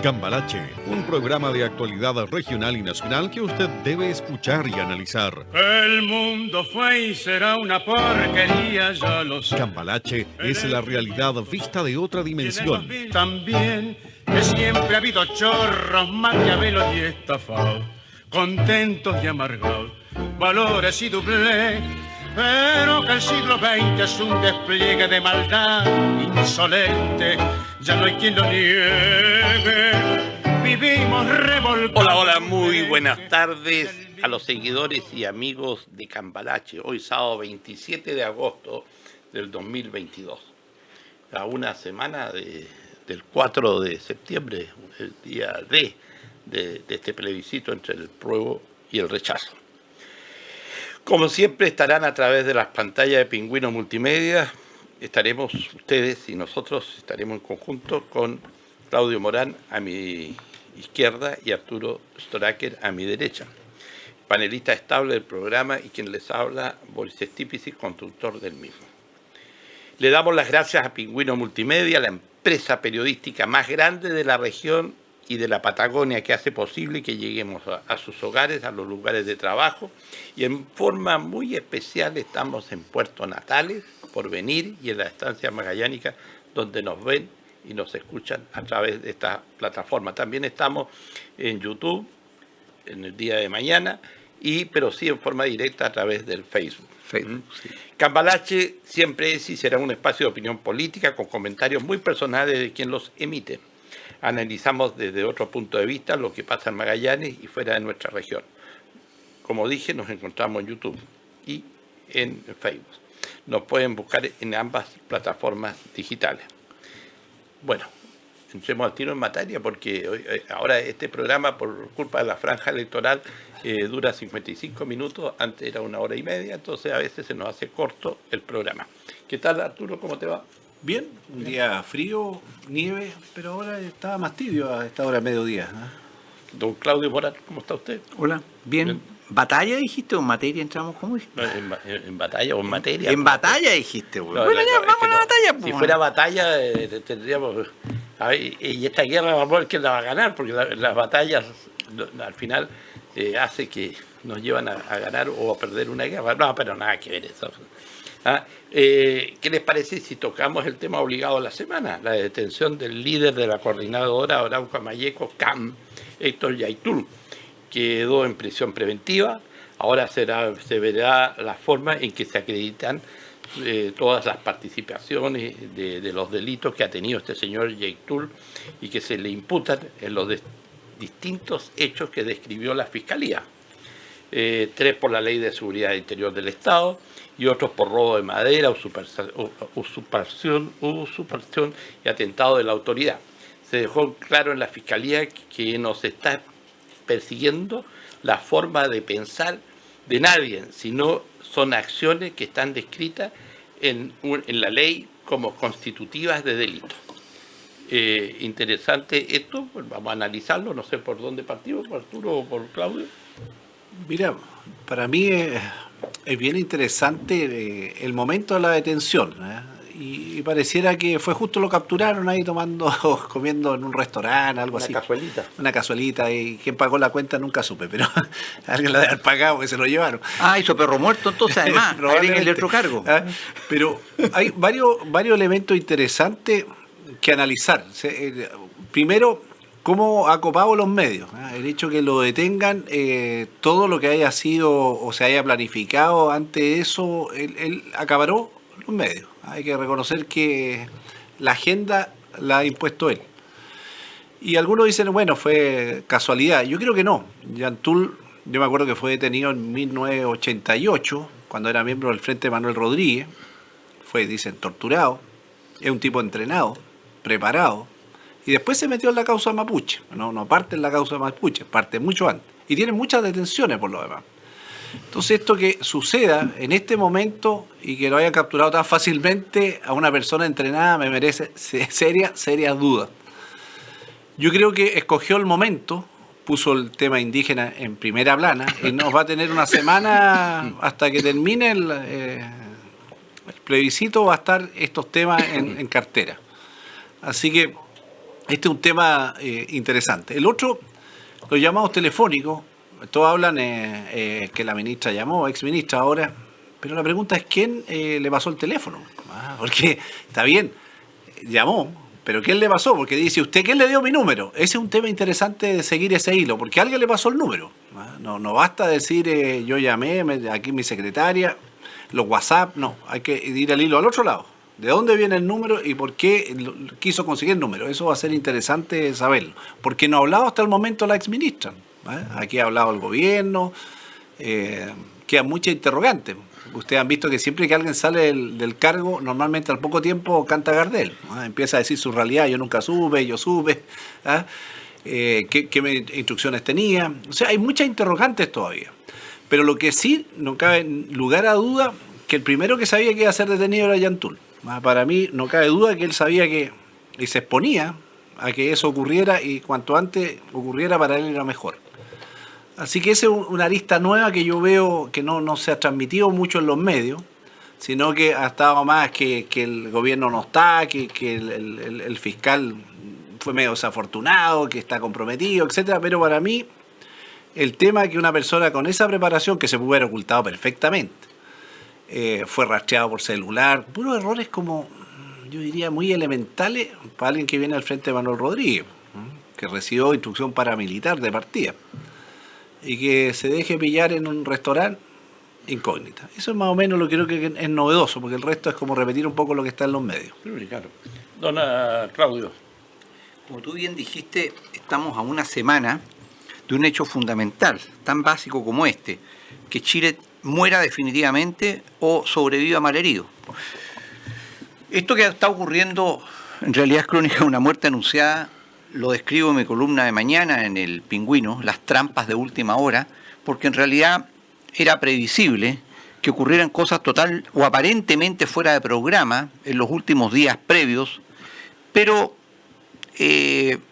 Cambalache, un programa de actualidad regional y nacional que usted debe escuchar y analizar. El mundo fue y será una porquería, ya lo sé. Cambalache es la realidad vista de otra dimensión. También que siempre ha habido chorros, maquiavelos y estafados, contentos y amargados, valores y doblez. Pero que el siglo XX es un despliegue de maldad insolente, ya no hay quien lo niegue. Vivimos revolcados. Hola, muy buenas tardes a los seguidores y amigos de Cambalache. Hoy sábado 27 de agosto del 2022. A una semana del 4 de septiembre, el día de este plebiscito entre el apruebo y el rechazo. Como siempre estarán a través de las pantallas de Pingüino Multimedia. Estaremos ustedes y nosotros estaremos en conjunto con Claudio Morán a mi izquierda y Arturo Storaker a mi derecha. Panelista estable del programa y quien les habla, Boris Stipici, conductor del mismo. Le damos las gracias a Pingüino Multimedia, la empresa periodística más grande de la región y de la Patagonia, que hace posible que lleguemos a sus hogares, a los lugares de trabajo, y en forma muy especial estamos en Puerto Natales, Porvenir y en la estancia magallánica, donde nos ven y nos escuchan a través de esta plataforma. También estamos en YouTube en el día de mañana, pero sí en forma directa a través del Facebook. Sí. Cambalache siempre es y será un espacio de opinión política con comentarios muy personales de quien los emite. Analizamos desde otro punto de vista lo que pasa en Magallanes y fuera de nuestra región. Como dije, nos encontramos en YouTube y en Facebook. Nos pueden buscar en ambas plataformas digitales. Bueno, entremos al tiro en materia porque ahora este programa, por culpa de la franja electoral, dura 55 minutos, antes era 1 hora y media, entonces a veces se nos hace corto el programa. ¿Qué tal, Arturo? ¿Cómo te va? Bien, un día frío, nieve, pero ahora estaba más tibio a esta hora de mediodía. Don Claudio Morán, ¿cómo está usted? Hola, bien. ¿Batalla dijiste o en materia entramos? ¿Cómo dijiste? En batalla o en materia. En batalla dijiste, güey. No, bueno, ya, vamos a la batalla. Si pues. fuera batalla, tendríamos... y esta guerra vamos a ver quién la va a ganar, porque las batallas al final hace que nos llevan a ganar o a perder una guerra. No, pero nada que ver eso. ¿Qué les parece si tocamos el tema obligado de la semana? La detención del líder de la coordinadora Arauco Mayeco, CAM, Héctor Yaitul, quedó en prisión preventiva. Ahora se verá la forma en que se acreditan todas las participaciones de los delitos que ha tenido este señor Yaitul y que se le imputan en los distintos hechos que describió la Fiscalía. 3 por la Ley de Seguridad Interior del Estado y otros por robo de madera, usurpación y atentado de la autoridad. Se dejó claro en la Fiscalía que no se está persiguiendo la forma de pensar de nadie, sino son acciones que están descritas en la ley como constitutivas de delito. Interesante esto, pues vamos a analizarlo, no sé por dónde partimos, por Arturo o por Claudio. Mira, para mí es bien interesante el momento de la detención, y pareciera que fue justo lo capturaron ahí comiendo en un restaurante, algo así. Una cazuelita, y quién pagó la cuenta nunca supe, pero alguien la debe haber pagado, que se lo llevaron. Hizo perro muerto entonces, además, agréguenle otro cargo. Pero hay varios elementos interesantes que analizar. Primero, cómo ha copado los medios. El hecho que lo detengan, todo lo que haya sido o se haya planificado antes de eso, él acaparó los medios. Hay que reconocer que la agenda la ha impuesto él. Y algunos dicen, bueno, fue casualidad. Yo creo que no. Yaitul, yo me acuerdo que fue detenido en 1988, cuando era miembro del Frente Manuel Rodríguez. Fue, dicen, torturado. Es un tipo entrenado, preparado. Y después se metió en la causa mapuche. No parte en la causa mapuche, parte mucho antes. Y tiene muchas detenciones por lo demás. Entonces esto que suceda en este momento y que lo hayan capturado tan fácilmente a una persona entrenada me merece serias dudas. Yo creo que escogió el momento, puso el tema indígena en primera plana y nos va a tener una semana hasta que termine el plebiscito, va a estar estos temas en cartera. Así que este es un tema interesante. El otro, los llamados telefónicos, todos hablan que la ministra llamó, exministra ahora, pero la pregunta es ¿quién le pasó el teléfono? Porque está bien, llamó, pero ¿quién le pasó? Porque dice, ¿usted quién le dio mi número? Ese es un tema interesante de seguir ese hilo, porque alguien le pasó el número. No basta decir yo llamé, aquí mi secretaria, los WhatsApp, no, hay que ir al hilo al otro lado. ¿De dónde viene el número y por qué quiso conseguir el número? Eso va a ser interesante saberlo. Porque no ha hablado hasta el momento la exministra. Aquí ha hablado el gobierno, quedan muchas interrogantes. Ustedes han visto que siempre que alguien sale del cargo, normalmente al poco tiempo canta Gardel. Empieza a decir su realidad, yo nunca supe, yo supe. ¿Qué instrucciones tenía? O sea, hay muchas interrogantes todavía. Pero lo que sí, no cabe lugar a duda, que el primero que sabía que iba a ser detenido era Yantul. Para mí no cabe duda que él sabía que, y se exponía a que eso ocurriera, y cuanto antes ocurriera para él era mejor. Así que esa es una arista nueva que yo veo que no se ha transmitido mucho en los medios, sino que ha estado más que el gobierno no está, que el fiscal fue medio desafortunado, que está comprometido, etcétera. Pero para mí el tema es que una persona con esa preparación, que se pudo haber ocultado perfectamente, fue rastreado por celular, puros errores como, yo diría, muy elementales para alguien que viene al frente de Manuel Rodríguez, que recibió instrucción paramilitar de partida, y que se deje pillar en un restaurante incógnita. Eso es más o menos lo que creo que es novedoso, porque el resto es como repetir un poco lo que está en los medios. Sí, claro. Dona Claudio. Como tú bien dijiste, estamos a una semana de un hecho fundamental, tan básico como este, que Chile muera definitivamente o sobreviva malherido. Esto que está ocurriendo en realidad es crónica de una muerte anunciada. Lo describo en mi columna de mañana en El Pingüino, las trampas de última hora, porque en realidad era previsible que ocurrieran cosas total o aparentemente fuera de programa en los últimos días previos, pero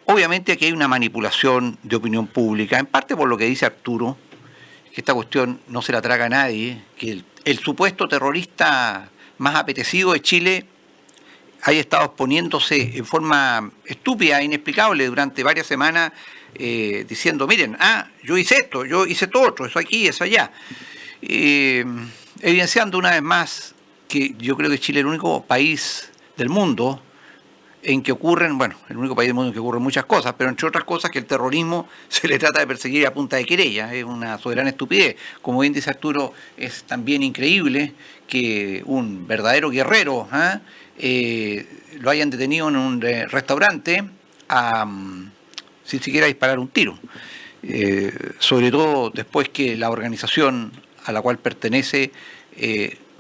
obviamente aquí hay una manipulación de opinión pública, en parte por lo que dice Arturo, que esta cuestión no se la traga a nadie, que el supuesto terrorista más apetecido de Chile haya estado exponiéndose en forma estúpida, inexplicable durante varias semanas, diciendo, miren, yo hice esto, yo hice todo otro, eso aquí, eso allá. Evidenciando una vez más que yo creo que Chile es el único país del mundo en que ocurren, el único país del mundo en que ocurren muchas cosas, pero entre otras cosas que el terrorismo se le trata de perseguir a punta de querella, es una soberana estupidez. Como bien dice Arturo, es también increíble que un verdadero guerrero lo hayan detenido en un restaurante sin siquiera disparar un tiro. Sobre todo después que la organización a la cual pertenece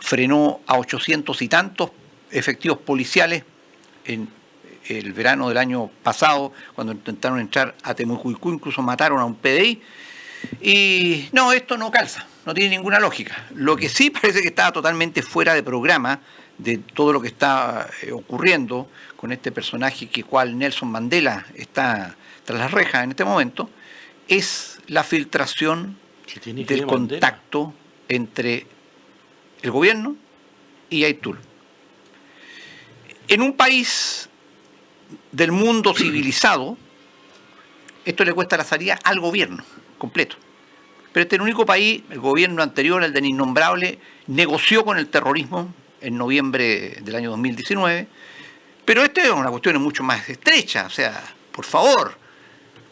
frenó a 800 y tantos efectivos policiales en el verano del año pasado, cuando intentaron entrar a Temucuicú, incluso mataron a un PDI. Y no, esto no calza, no tiene ninguna lógica. Lo que sí parece que estaba totalmente fuera de programa de todo lo que está ocurriendo con este personaje que cual Nelson Mandela está tras las rejas en este momento, es la filtración del contacto entre el gobierno y Aitul. En un país del mundo civilizado, esto le cuesta la salida al gobierno completo. Pero este es el único país, el gobierno anterior, el del innombrable, negoció con el terrorismo en noviembre del año 2019, pero esta es una cuestión mucho más estrecha, o sea, por favor,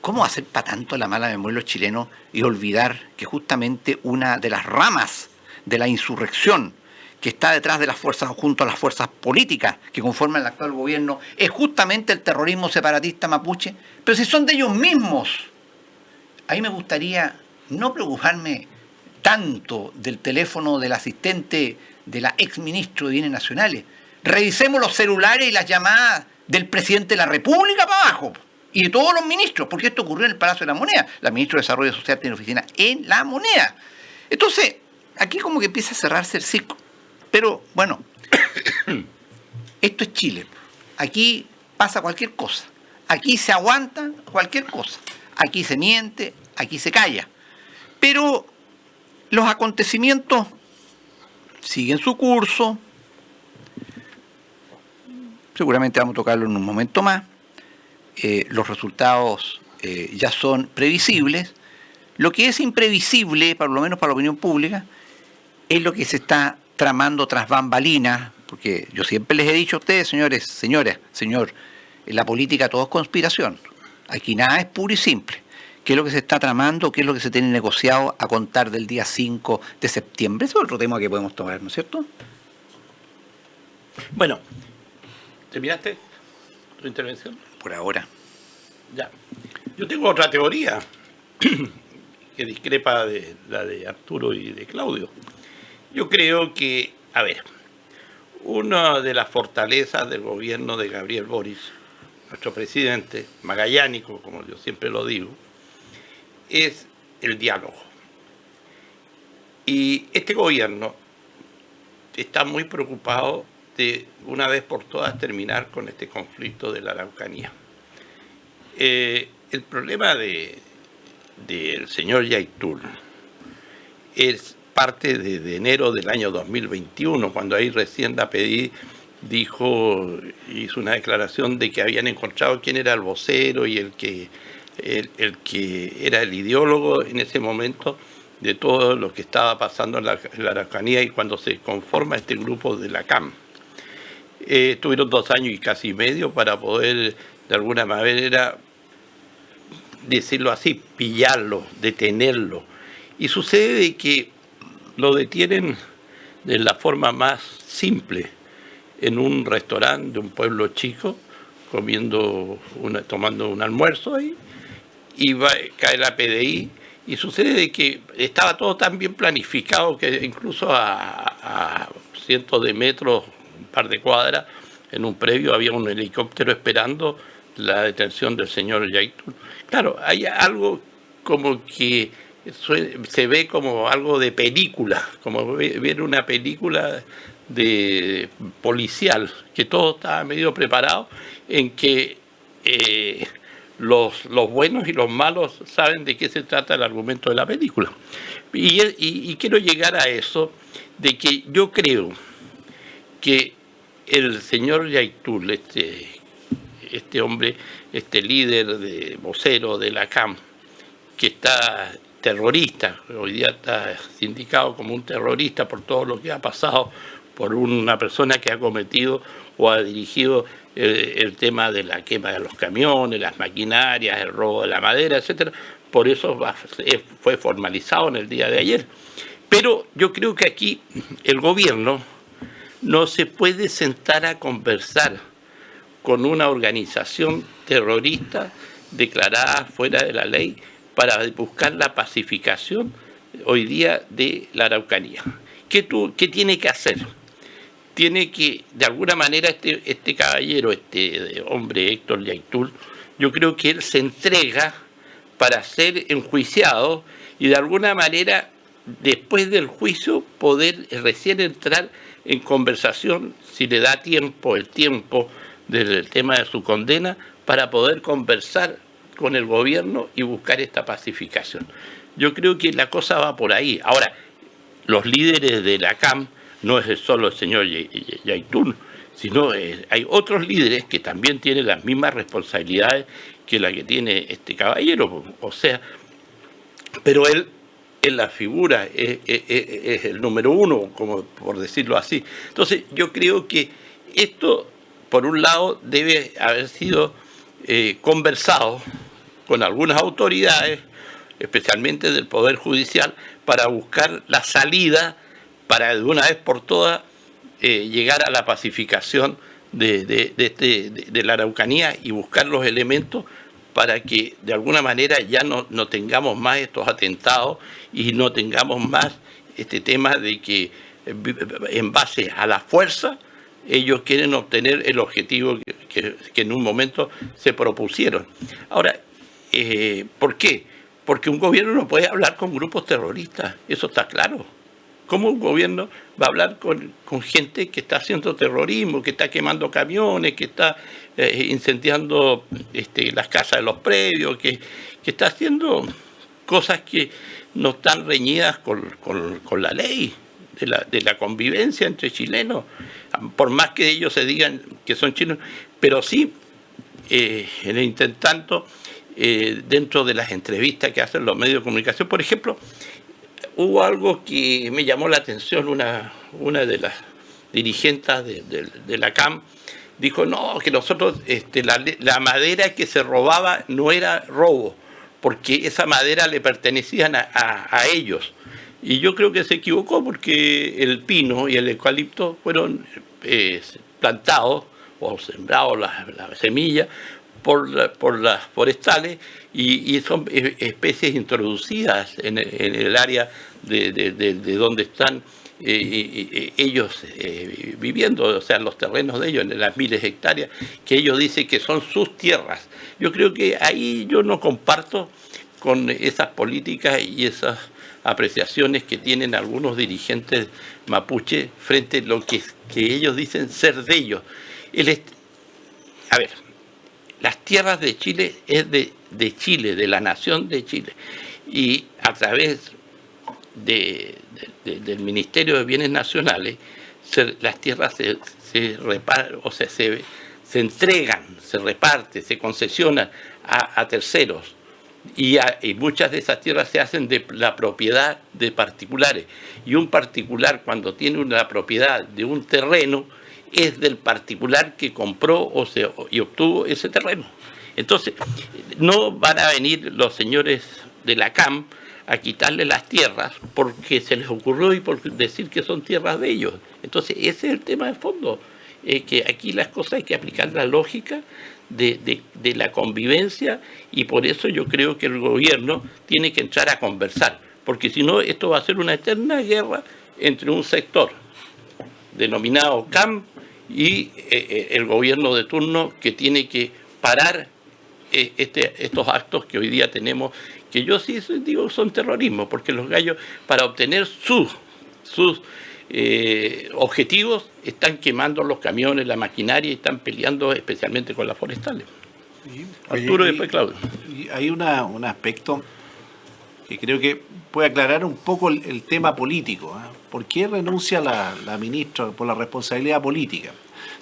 ¿cómo hacer para tanto la mala memoria de los chilenos y olvidar que justamente una de las ramas de la insurrección que está detrás de las fuerzas, junto a las fuerzas políticas que conforman el actual gobierno, es justamente el terrorismo separatista mapuche? Pero si son de ellos mismos. Ahí me gustaría no preocuparme tanto del teléfono del asistente de la ex ministro de Bienes Nacionales. Revisemos los celulares y las llamadas del presidente de la República para abajo y de todos los ministros, porque esto ocurrió en el Palacio de la Moneda. La ministra de Desarrollo Social tiene oficina en la Moneda. Entonces, aquí como que empieza a cerrarse el ciclo. Pero, bueno, esto es Chile. Aquí pasa cualquier cosa. Aquí se aguanta cualquier cosa. Aquí se miente, aquí se calla. Pero los acontecimientos siguen su curso. Seguramente vamos a tocarlo en un momento más. los resultados ya son previsibles. Lo que es imprevisible, por lo menos para la opinión pública, es lo que se está tramando tras bambalinas, porque yo siempre les he dicho a ustedes, señores, señoras, señor, en la política todo es conspiración. Aquí nada es puro y simple. ¿Qué es lo que se está tramando? ¿Qué es lo que se tiene negociado a contar del día 5 de septiembre? Ese es otro tema que podemos tomar, ¿no es cierto? Bueno, ¿terminaste tu intervención? Por ahora. Ya. Yo tengo otra teoría que discrepa de la de Arturo y de Claudio. Yo creo que, a ver, una de las fortalezas del gobierno de Gabriel Boric, nuestro presidente, magallánico, como yo siempre lo digo, es el diálogo. Y este gobierno está muy preocupado de una vez por todas terminar con este conflicto de la Araucanía. El problema del señor Yaitul es parte de enero del año 2021, cuando ahí recién la pedí, hizo una declaración de que habían encontrado quién era el vocero y el que era el ideólogo en ese momento de todo lo que estaba pasando en la Araucanía y cuando se conforma este grupo de la CAM. Tuvieron 2 años y casi medio para poder, de alguna manera, decirlo así, pillarlo, detenerlo. Y sucede de que lo detienen de la forma más simple, en un restaurante de un pueblo chico, tomando un almuerzo ahí, y cae la PDI, y sucede de que estaba todo tan bien planificado que incluso a cientos de metros, un par de cuadras, en un predio había un helicóptero esperando la detención del señor Yaitul. Claro, hay algo como que se ve como algo de película, como ver una película de policial, que todo estaba medio preparado, en que los buenos y los malos saben de qué se trata el argumento de la película. Y quiero llegar a eso, de que yo creo que el señor Yaitul, este hombre, este líder de vocero de la CAM, que está terrorista, hoy día está sindicado como un terrorista por todo lo que ha pasado, por una persona que ha cometido o ha dirigido el tema de la quema de los camiones, las maquinarias, el robo de la madera, etcétera. Por eso fue formalizado en el día de ayer. Pero yo creo que aquí el gobierno no se puede sentar a conversar con una organización terrorista declarada fuera de la ley para buscar la pacificación hoy día de la Araucanía. ¿Qué tiene que hacer? Tiene que, de alguna manera, este caballero, este hombre Héctor Yaitul, yo creo que él se entrega para ser enjuiciado y de alguna manera, después del juicio, poder recién entrar en conversación, si le da tiempo, el tiempo del tema de su condena, para poder conversar con el gobierno y buscar esta pacificación. Yo creo que la cosa va por ahí. Ahora, los líderes de la CAM no es solo el señor Yaitul, sino hay otros líderes que también tienen las mismas responsabilidades que la que tiene este caballero. O sea, pero él es la figura, es el número uno, como por decirlo así. Entonces, yo creo que esto, por un lado, debe haber sido conversado con algunas autoridades, especialmente del Poder Judicial, para buscar la salida, para de una vez por todas llegar a la pacificación de la Araucanía y buscar los elementos para que de alguna manera ya no tengamos más estos atentados y no tengamos más este tema de que en base a la fuerza ellos quieren obtener el objetivo que en un momento se propusieron. Ahora, ¿por qué? Porque un gobierno no puede hablar con grupos terroristas, eso está claro. ¿Cómo un gobierno va a hablar con gente que está haciendo terrorismo, que está quemando camiones, que está incendiando las casas de los predios, que está haciendo cosas que no están reñidas con la ley de la convivencia entre chilenos? Por más que ellos se digan que son chilenos, pero sí en el intentando, dentro de las entrevistas que hacen los medios de comunicación, por ejemplo, hubo algo que me llamó la atención, una de las dirigentes de la CAM dijo, no, que nosotros, la madera que se robaba no era robo, porque esa madera le pertenecían a ellos. Y yo creo que se equivocó, porque el pino y el eucalipto fueron plantados o sembrados la semilla por las forestales, y son especies introducidas en el área de donde están ellos viviendo, o sea, los terrenos de ellos, en las miles de hectáreas, que ellos dicen que son sus tierras. Yo creo que ahí yo no comparto con esas políticas y esas apreciaciones que tienen algunos dirigentes mapuche frente a lo que ellos dicen ser de ellos. A ver, las tierras de Chile es de Chile, de la nación de Chile, y a través del Ministerio de Bienes Nacionales las tierras se entregan, se reparten, se concesionan a terceros, y muchas de esas tierras se hacen de la propiedad de particulares, y un particular, cuando tiene una propiedad de un terreno, es del particular que compró y obtuvo ese terreno. Entonces, no van a venir los señores de la CAM a quitarle las tierras porque se les ocurrió y por decir que son tierras de ellos. Entonces, ese es el tema de fondo, que aquí las cosas hay que aplicar la lógica de la convivencia, y por eso yo creo que el gobierno tiene que entrar a conversar, porque si no, esto va a ser una eterna guerra entre un sector denominado CAM y el gobierno de turno, que tiene que parar estos actos que hoy día tenemos, que yo sí digo son terrorismo, porque los gallos, para obtener sus objetivos, están quemando los camiones, la maquinaria, y están peleando especialmente con las forestales. Arturo, y después Claudio. Hay un aspecto que creo que puede aclarar un poco el tema político. ¿Por qué renuncia la ministra? Por la responsabilidad política.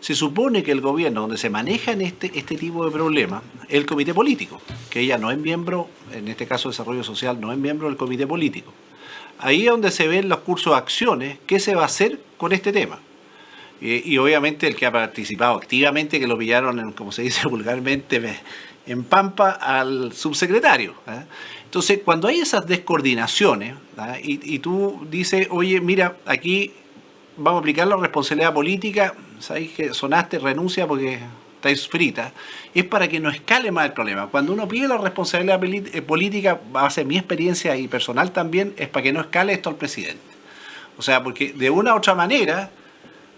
Se supone que el gobierno, donde se manejan este tipo de problemas, es el comité político, que ella no es miembro, en este caso Desarrollo Social, no es miembro del comité político. Ahí es donde se ven los cursos de acciones, qué se va a hacer con este tema. Y obviamente el que ha participado activamente, que lo pillaron, como se dice vulgarmente, en Pampa, al subsecretario. Entonces, cuando hay esas descoordinaciones, y tú dices, oye, mira, aquí vamos a aplicar la responsabilidad política, sabéis que sonaste, renuncia porque estáis frita, es para que no escale más el problema. Cuando uno pide la responsabilidad política, base en mi experiencia y personal también, es para que no escale esto al presidente. O sea, porque de una u otra manera,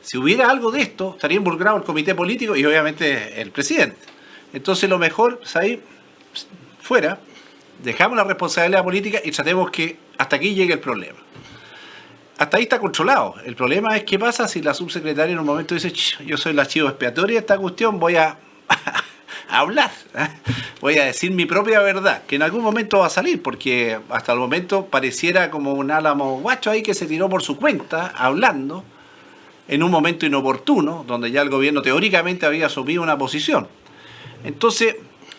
si hubiera algo de esto, estaría involucrado el comité político y obviamente el presidente. Entonces lo mejor, ¿sabéis? Fuera, dejamos la responsabilidad política y tratemos que hasta aquí llegue el problema. Hasta ahí está controlado. El problema es qué pasa si la subsecretaria en un momento dice, yo soy la chivo expiatoria de esta cuestión, voy a hablar, voy a decir mi propia verdad, que en algún momento va a salir, porque hasta el momento pareciera como un álamo guacho ahí que se tiró por su cuenta, hablando, en un momento inoportuno, donde ya el gobierno teóricamente había asumido una posición. Entonces,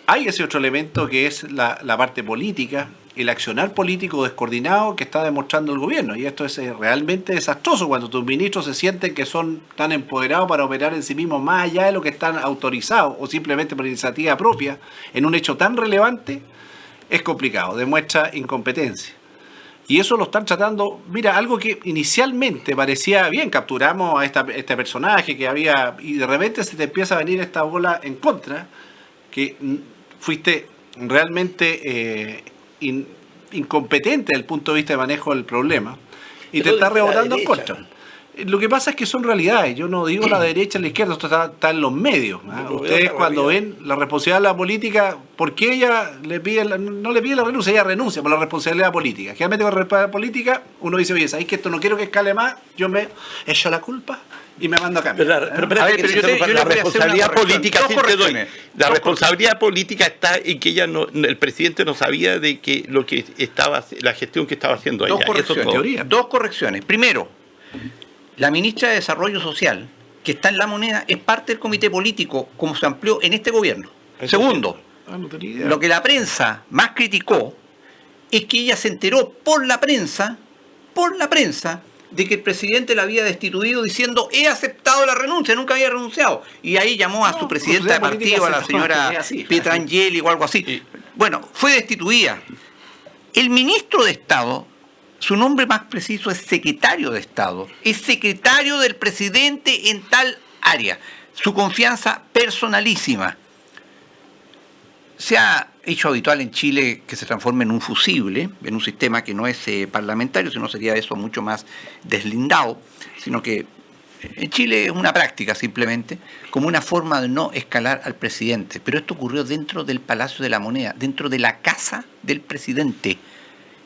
hay ese otro elemento que es la parte política, el accionar político descoordinado que está demostrando el gobierno. Y esto es realmente desastroso cuando tus ministros se sienten que son tan empoderados para operar en sí mismos más allá de lo que están autorizados o simplemente por iniciativa propia en un hecho tan relevante. Es complicado, demuestra incompetencia. Y eso lo están tratando, mira, algo que inicialmente parecía bien, capturamos a este personaje que había, y de repente se te empieza a venir esta bola en contra, que fuiste realmente incompetente desde el punto de vista de manejo del problema, y te está rebotando en contra. Lo que pasa es que son realidades. Yo no digo la derecha, la izquierda, esto está en los medios. Ustedes cuando ven la responsabilidad de la política, ¿por qué ella no le pide la renuncia? Ella renuncia por la responsabilidad política. Generalmente con la responsabilidad política uno dice, oye, ¿sabéis que esto no quiero que escale más? Yo me echo la culpa y me mando a cambio. La responsabilidad política, sí te doy. La responsabilidad política está en que el presidente no sabía de que la gestión que estaba haciendo ella. Dos correcciones. Primero, la ministra de Desarrollo Social, que está en La Moneda, es parte del comité político, como se amplió en este gobierno. Segundo, no tenía idea. lo que la prensa más criticó es que ella se enteró por la prensa, de que el presidente la había destituido diciendo: he aceptado la renuncia, nunca había renunciado. Y ahí llamó a su presidenta de partido, a la señora Pietrangeli o algo así. Bueno, fue destituida. El ministro de Estado, su nombre más preciso es secretario de Estado, es secretario del presidente en tal área. Su confianza personalísima. Se ha hecho habitual en Chile que se transforme en un fusible, en un sistema que no es parlamentario, sino sería eso mucho más deslindado, sino que en Chile es una práctica simplemente, como una forma de no escalar al presidente. Pero esto ocurrió dentro del Palacio de la Moneda, dentro de la casa del presidente,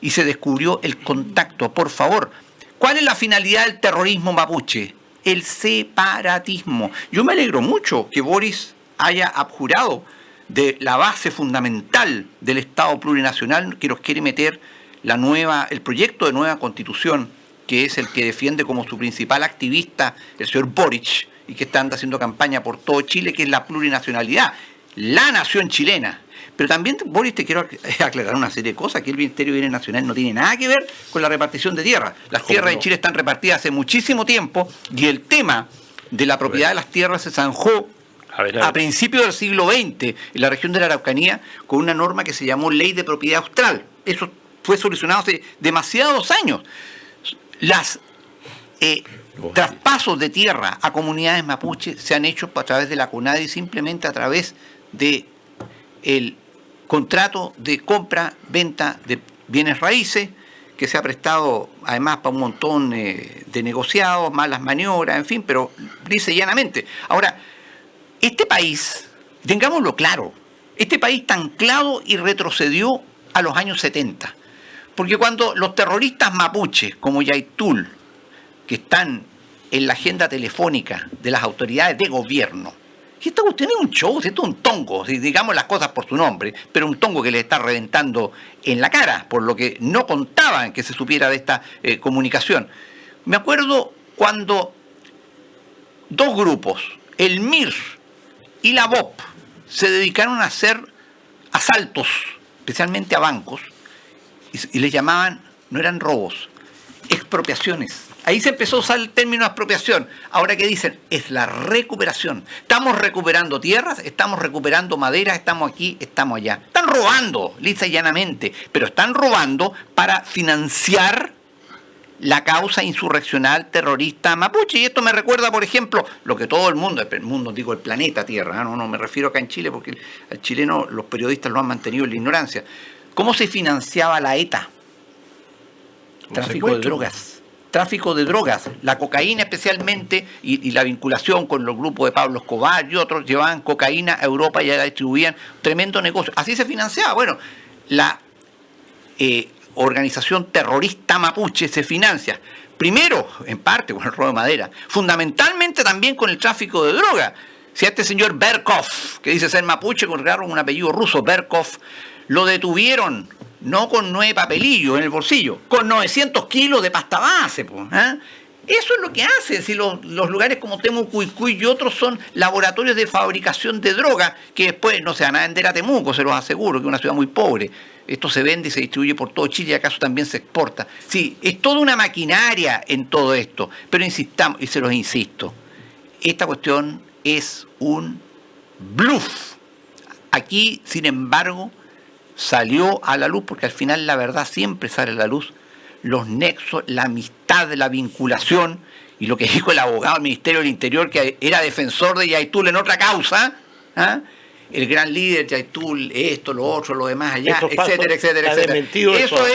y se descubrió el contacto. Por favor, ¿cuál es la finalidad del terrorismo mapuche? El separatismo. Yo me alegro mucho que Boris haya abjurado de la base fundamental del Estado plurinacional que nos quiere meter el proyecto de nueva constitución, que es el que defiende como su principal activista el señor Boric, y que está haciendo campaña por todo Chile, que es la plurinacionalidad, la nación chilena. Pero también, Boris, te quiero aclarar una serie de cosas, que el Ministerio de Bienes Nacionales no tiene nada que ver con la repartición de tierras. Las tierras en Chile están repartidas hace muchísimo tiempo, y el tema de la propiedad de las tierras se zanjó a principios del siglo XX en la región de la Araucanía con una norma que se llamó Ley de Propiedad Austral. Eso fue solucionado hace demasiados años. Los traspasos de tierra a comunidades mapuche se han hecho a través de la CONADI, simplemente a través de el contrato de compra-venta de bienes raíces, que se ha prestado además para un montón de negociados, malas maniobras, en fin, pero dice llanamente. Ahora, este país, tengámoslo claro, este país está anclado y retrocedió a los años 70. Porque cuando los terroristas mapuches, como Yaitul, que están en la agenda telefónica de las autoridades de gobierno, y esta cuestión es un show, esto es un tongo, digamos las cosas por su nombre, pero un tongo que le está reventando en la cara, por lo que no contaban que se supiera de esta comunicación. Me acuerdo cuando dos grupos, el MIR y la BOP, se dedicaron a hacer asaltos, especialmente a bancos, y les llamaban, no eran robos, expropiaciones. Ahí se empezó a usar el término expropiación. Ahora, ¿qué dicen? Es la recuperación. Estamos recuperando tierras, estamos recuperando madera, estamos aquí, estamos allá. Están robando, lisa y llanamente, pero están robando para financiar la causa insurreccional terrorista mapuche. Y esto me recuerda, por ejemplo, lo que todo el mundo digo, el planeta Tierra, no me refiero acá en Chile, porque al chileno los periodistas lo han mantenido en la ignorancia. ¿Cómo se financiaba la ETA? Tráfico de drogas, la cocaína especialmente, y la vinculación con los grupos de Pablo Escobar y otros, llevaban cocaína a Europa y ya la distribuían, tremendo negocio. Así se financiaba. Bueno, la organización terrorista mapuche se financia, primero, en parte, con el robo de madera, fundamentalmente también con el tráfico de droga. Si a este señor Berkov, que dice ser mapuche, con un apellido ruso, Berkov, lo detuvieron, no con 9 papelillos en el bolsillo, con 900 kilos de pasta base. Eso es lo que hacen. Si los lugares como Temucuicui y otros son laboratorios de fabricación de droga, que después no se van a vender a Temuco, se los aseguro, que es una ciudad muy pobre. Esto se vende y se distribuye por todo Chile y acaso también se exporta. Sí, es toda una maquinaria en todo esto, pero insistamos, y se los insisto, esta cuestión es un bluff. Aquí, sin embargo, salió a la luz, porque al final la verdad siempre sale a la luz, los nexos, la amistad, la vinculación, y lo que dijo el abogado del Ministerio del Interior, que era defensor de Yaitul en otra causa, el gran líder Yaitul, esto, lo otro, lo demás allá, etcétera. Eso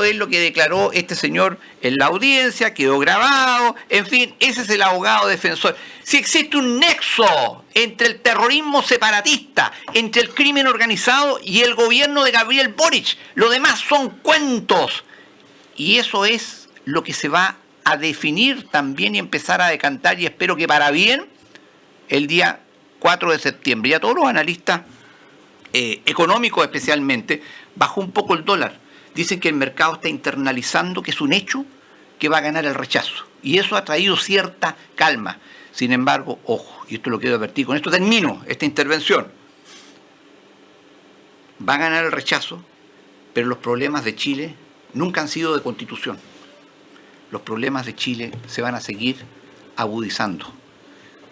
es lo que declaró este señor en la audiencia, quedó grabado, en fin, ese es el abogado defensor. Si existe un nexo entre el terrorismo separatista, entre el crimen organizado y el gobierno de Gabriel Boric, lo demás son cuentos. Y eso es lo que se va a definir también y empezar a decantar, y espero que para bien, el día 4 de septiembre. Ya todos los analistas económicos especialmente, bajó un poco el dólar. Dicen que el mercado está internalizando que es un hecho que va a ganar el rechazo. Y eso ha traído cierta calma. Sin embargo, ojo, y esto lo quiero advertir, con esto termino esta intervención. Va a ganar el rechazo, pero los problemas de Chile nunca han sido de constitución. Los problemas de Chile se van a seguir agudizando.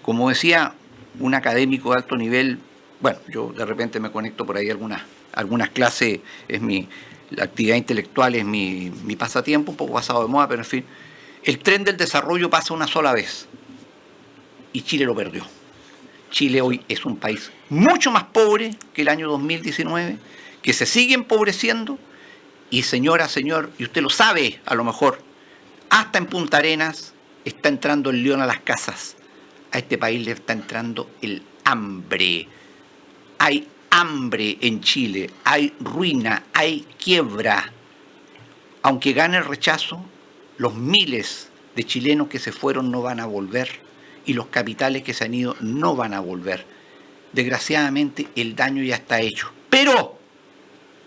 Como decía un académico de alto nivel, bueno, yo de repente me conecto por ahí a algunas clases, la actividad intelectual es mi pasatiempo, un poco pasado de moda, pero en fin, el tren del desarrollo pasa una sola vez y Chile lo perdió. Chile hoy es un país mucho más pobre que el año 2019, que se sigue empobreciendo y señora, señor, y usted lo sabe a lo mejor, hasta en Punta Arenas está entrando el león a las casas. A este país le está entrando el hambre. Hay hambre en Chile, hay ruina, hay quiebra. Aunque gane el rechazo, los miles de chilenos que se fueron no van a volver y los capitales que se han ido no van a volver. Desgraciadamente el daño ya está hecho, pero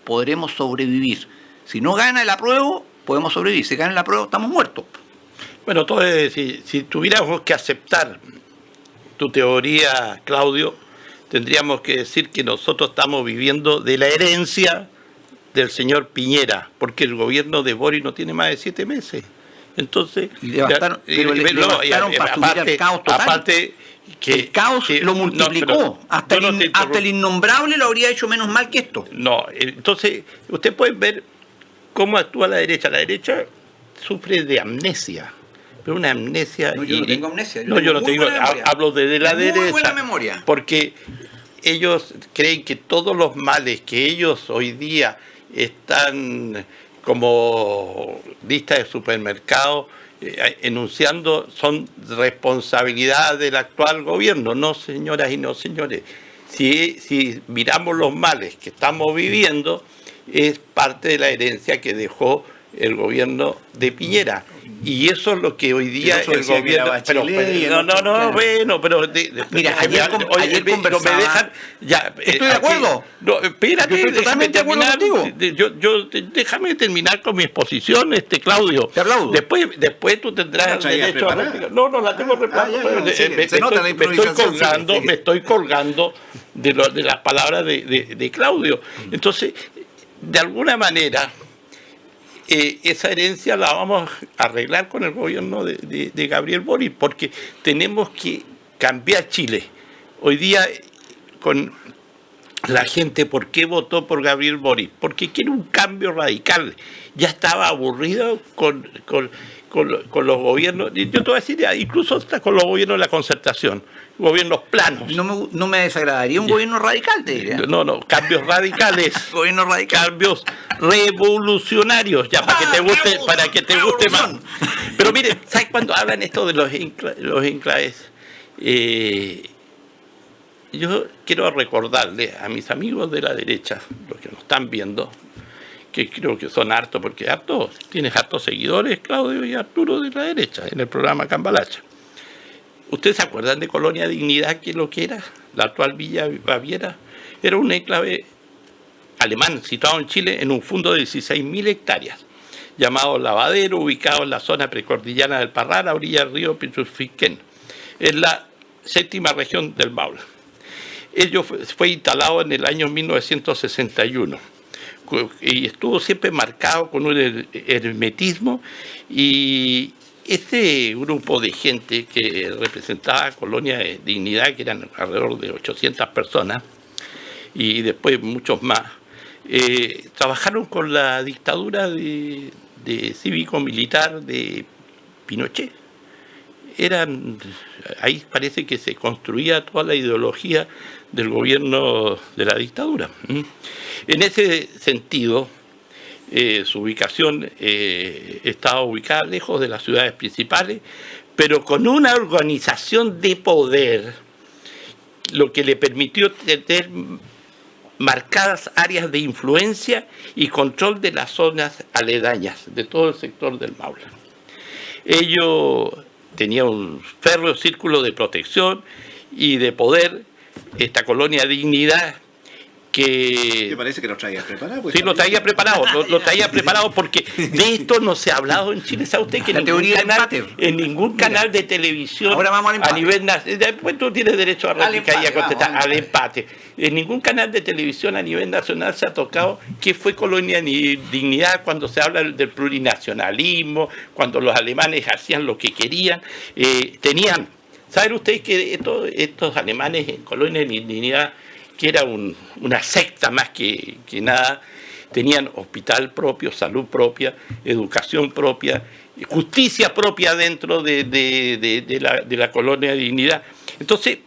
podremos sobrevivir. Si no gana el apruebo, podemos sobrevivir. Si gana el apruebo, estamos muertos. Bueno, entonces, si tuviéramos que aceptar tu teoría, Claudio, tendríamos que decir que nosotros estamos viviendo de la herencia del señor Piñera, porque el gobierno de Boric no tiene más de 7 meses. Entonces, aparte que el caos lo multiplicó. Hasta el innombrable lo habría hecho menos mal que esto. No, entonces, usted puede ver cómo actúa la derecha. La derecha sufre de amnesia. Pero una amnesia... No, yo no tengo amnesia. Yo no tengo, hablo de la derecha. Muy buena memoria. Porque ellos creen que todos los males que ellos hoy día están como listas de supermercado enunciando son responsabilidad del actual gobierno. No, señoras y no, señores. Si miramos los males que estamos viviendo, es parte de la herencia que dejó el gobierno de Piñera. Y eso es lo que hoy día el gobierno... Mira, ayer conversaba... me dejan, ya, estoy de acuerdo. No, espérate, estoy totalmente de acuerdo contigo. Déjame terminar con mi exposición, Claudio. Te aplaudo. Después tú tendrás derecho a replicar. No, la tengo preparada. Me estoy colgando de las palabras de Claudio. Entonces, de alguna manera... esa herencia la vamos a arreglar con el gobierno de Gabriel Boric, porque tenemos que cambiar Chile. Hoy día, con la gente, ¿por qué votó por Gabriel Boric? Porque quiere un cambio radical. Ya estaba aburrido con los gobiernos, yo te voy a decir, incluso hasta con los gobiernos de la concertación, gobiernos planos. No me desagradaría un gobierno radical, te diría. No, cambios radicales. Gobierno radical. Cambios revolucionarios, ya para que te guste más. Pero mire, ¿sabes cuando hablan esto de los enclaves? Yo quiero recordarle a mis amigos de la derecha, los que nos están viendo, que creo que son hartos, porque tienes hartos seguidores, Claudio y Arturo, de la derecha, en el programa Cambalache. ¿Ustedes se acuerdan de Colonia Dignidad, que es lo que era? La actual Villa Baviera. Era un enclave alemán situado en Chile en un fondo de 16.000 hectáreas, llamado Lavadero, ubicado en la zona precordillana del Parral, a orilla del río Pichurfiquén. Es la 7ª región del Maule. Ello fue instalado en el año 1961 y estuvo siempre marcado con un hermetismo, y este grupo de gente que representaba Colonia de Dignidad, que eran alrededor de 800 personas, y después muchos más, trabajaron con la dictadura de cívico-militar de Pinochet. Ahí parece que se construía toda la ideología del gobierno de la dictadura. En ese sentido, su ubicación estaba ubicada lejos de las ciudades principales, pero con una organización de poder, lo que le permitió tener marcadas áreas de influencia y control de las zonas aledañas de todo el sector del Maule. Ello tenía un férreo círculo de protección y de poder, esta Colonia Dignidad, que... Me parece que lo traía preparado. Pues, Sí, lo traía preparado, lo traía preparado porque de esto no se ha hablado en Chile. ¿Sabe usted que en ningún canal de televisión ahora vamos al empate. a nivel nacional, después tú tienes derecho a réplica y a contestar al empate, en ningún canal de televisión a nivel nacional se ha tocado qué fue Colonia Dignidad cuando se habla del plurinacionalismo, cuando los alemanes hacían lo que querían, tenían, ¿saben ustedes que estos alemanes en Colonia Dignidad, que era una secta más que nada, tenían hospital propio, salud propia, educación propia, justicia propia dentro de la Colonia de Dignidad? Entonces,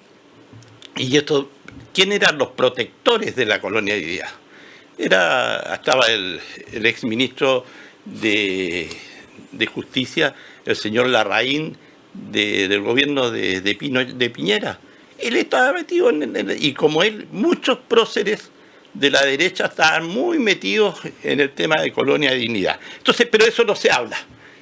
¿quién eran los protectores de la Colonia de Dignidad? Estaba el exministro de Justicia, el señor Larraín, del gobierno de Piñera. Él estaba metido y como él, muchos próceres de la derecha estaban muy metidos en el tema de Colonia de Dignidad. Entonces, pero eso no se habla.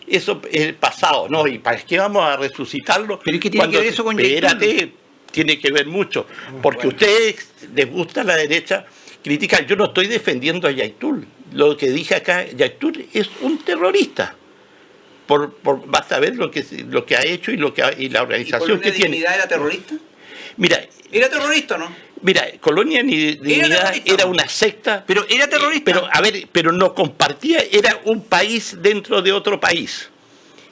Eso es el pasado, ¿no? ¿Y para qué vamos a resucitarlo? ¿Pero qué tiene que ver eso con Espérate, tiene que ver mucho. Porque a ustedes les gusta la derecha, critican. Yo no estoy defendiendo a Yaitul. Lo que dije acá, Yaitul es un terrorista. Basta ver lo que ha hecho y la organización que tiene. ¿Dignidad era terrorista? Mira, ¿Era terrorista o no? Mira, Colonia Dignidad era una secta. Pero era terrorista. Pero no compartía, era un país dentro de otro país.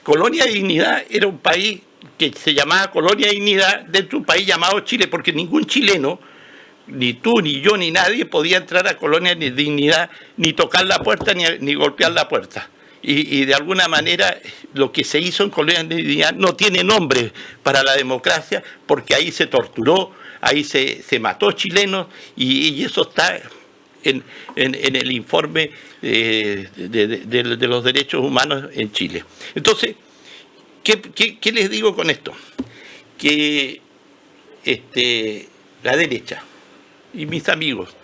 Colonia Dignidad era un país que se llamaba Colonia Dignidad dentro de un país llamado Chile, porque ningún chileno, ni tú, ni yo, ni nadie podía entrar a Colonia Dignidad, ni tocar la puerta, ni golpear la puerta. Y de alguna manera lo que se hizo en Colonia Dignidad no tiene nombre para la democracia, porque ahí se torturó, ahí se mató chilenos, y eso está en el informe de los derechos humanos en Chile. Entonces, ¿qué les digo con esto? Que la derecha y mis amigos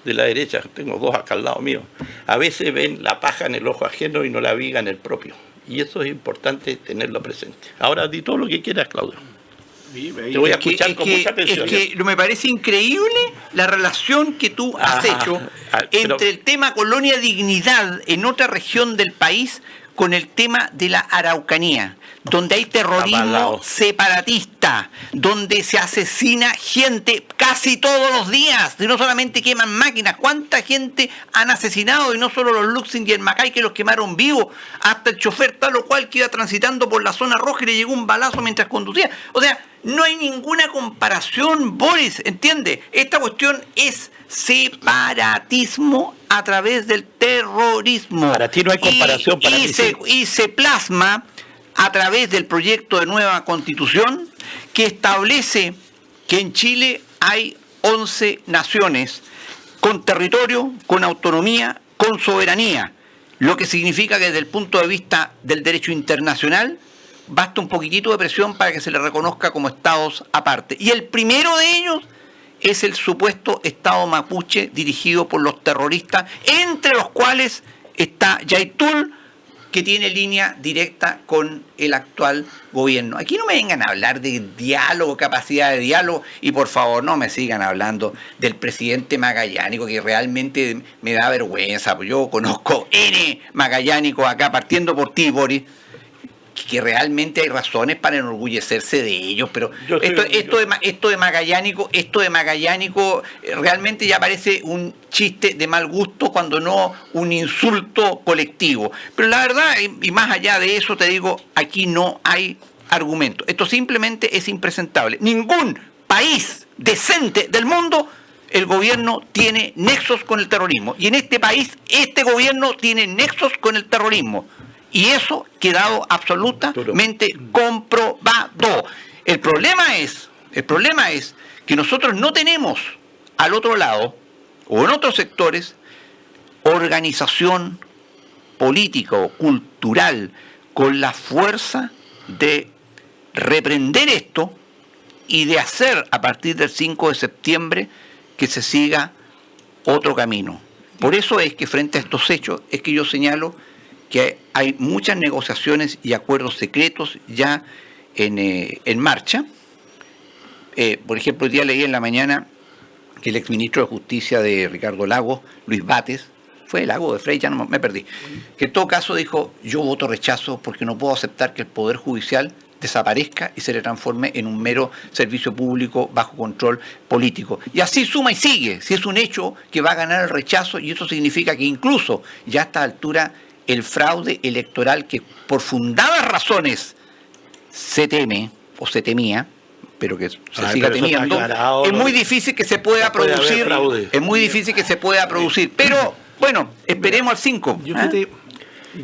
de la derecha, tengo dos acá al lado mío, a veces ven la paja en el ojo ajeno y no la viga en el propio. Y eso es importante tenerlo presente. Ahora di todo lo que quieras, Claudio. Te voy a escuchar con mucha atención. Es que me parece increíble la relación que tú has hecho entre el tema Colonia Dignidad en otra región del país con el tema de la Araucanía, donde hay terrorismo separatista, donde se asesina gente casi todos los días, y no solamente queman máquinas. ¿Cuánta gente han asesinado? Y no solo los Luxing y el Macay, que los quemaron vivos, hasta el chofer tal o cual que iba transitando por la zona roja y le llegó un balazo mientras conducía. O sea, no hay ninguna comparación, Boris, ¿entiende? Esta cuestión es separatismo a través del terrorismo. Para ti no hay comparación. Y se plasma a través del proyecto de nueva constitución que establece que en Chile hay 11 naciones con territorio, con autonomía, con soberanía, lo que significa que desde el punto de vista del derecho internacional basta un poquitito de presión para que se le reconozca como estados aparte. Y el primero de ellos es el supuesto Estado mapuche dirigido por los terroristas, entre los cuales está Yaitul, que tiene línea directa con el actual gobierno. Aquí no me vengan a hablar de diálogo, capacidad de diálogo, y por favor no me sigan hablando del presidente magallánico, que realmente me da vergüenza. Yo conozco N magallánico acá, partiendo por ti, Boris, que realmente hay razones para enorgullecerse de ellos, pero esto de magallánico realmente ya parece un chiste de mal gusto, cuando no un insulto colectivo. Pero la verdad, y más allá de eso, te digo, aquí no hay argumento. Esto simplemente es impresentable. Ningún país decente del mundo, el gobierno tiene nexos con el terrorismo. Y en este país, este gobierno tiene nexos con el terrorismo. Y eso ha quedado absolutamente comprobado. El problema es que nosotros no tenemos al otro lado, o en otros sectores, organización política o cultural con la fuerza de reprender esto y de hacer a partir del 5 de septiembre que se siga otro camino. Por eso es que frente a estos hechos es que yo señalo que hay muchas negociaciones y acuerdos secretos ya en marcha. Por ejemplo, hoy día leí en la mañana que el exministro de Justicia de Ricardo Lagos, Luis Bates, fue Lagos de Frey, ya no me perdí, que en todo caso dijo, yo voto rechazo porque no puedo aceptar que el Poder Judicial desaparezca y se le transforme en un mero servicio público bajo control político. Y así suma y sigue, si es un hecho que va a ganar el rechazo, y eso significa que incluso ya a esta altura el fraude electoral que por fundadas razones se teme o se temía, pero que se siga temiendo, es muy difícil que se pueda producir, es muy difícil que se pueda producir, pero bueno, esperemos al 5.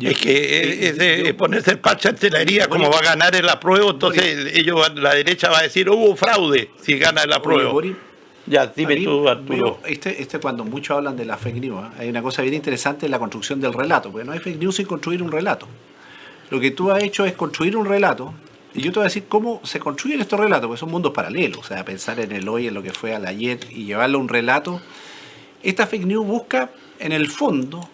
Es que es ponerse el parche ante la herida, como va a ganar el apruebo, entonces la derecha va a decir, hubo fraude si gana el apruebo. Ya, dime tú, Arturo. Cuando muchos hablan de la fake news, hay una cosa bien interesante en la construcción del relato, porque no hay fake news sin construir un relato. Lo que tú has hecho es construir un relato, y yo te voy a decir cómo se construyen estos relatos, porque son mundos paralelos, o sea, pensar en el hoy, en lo que fue al ayer, y llevarlo a un relato. Esta fake news busca, en el fondo,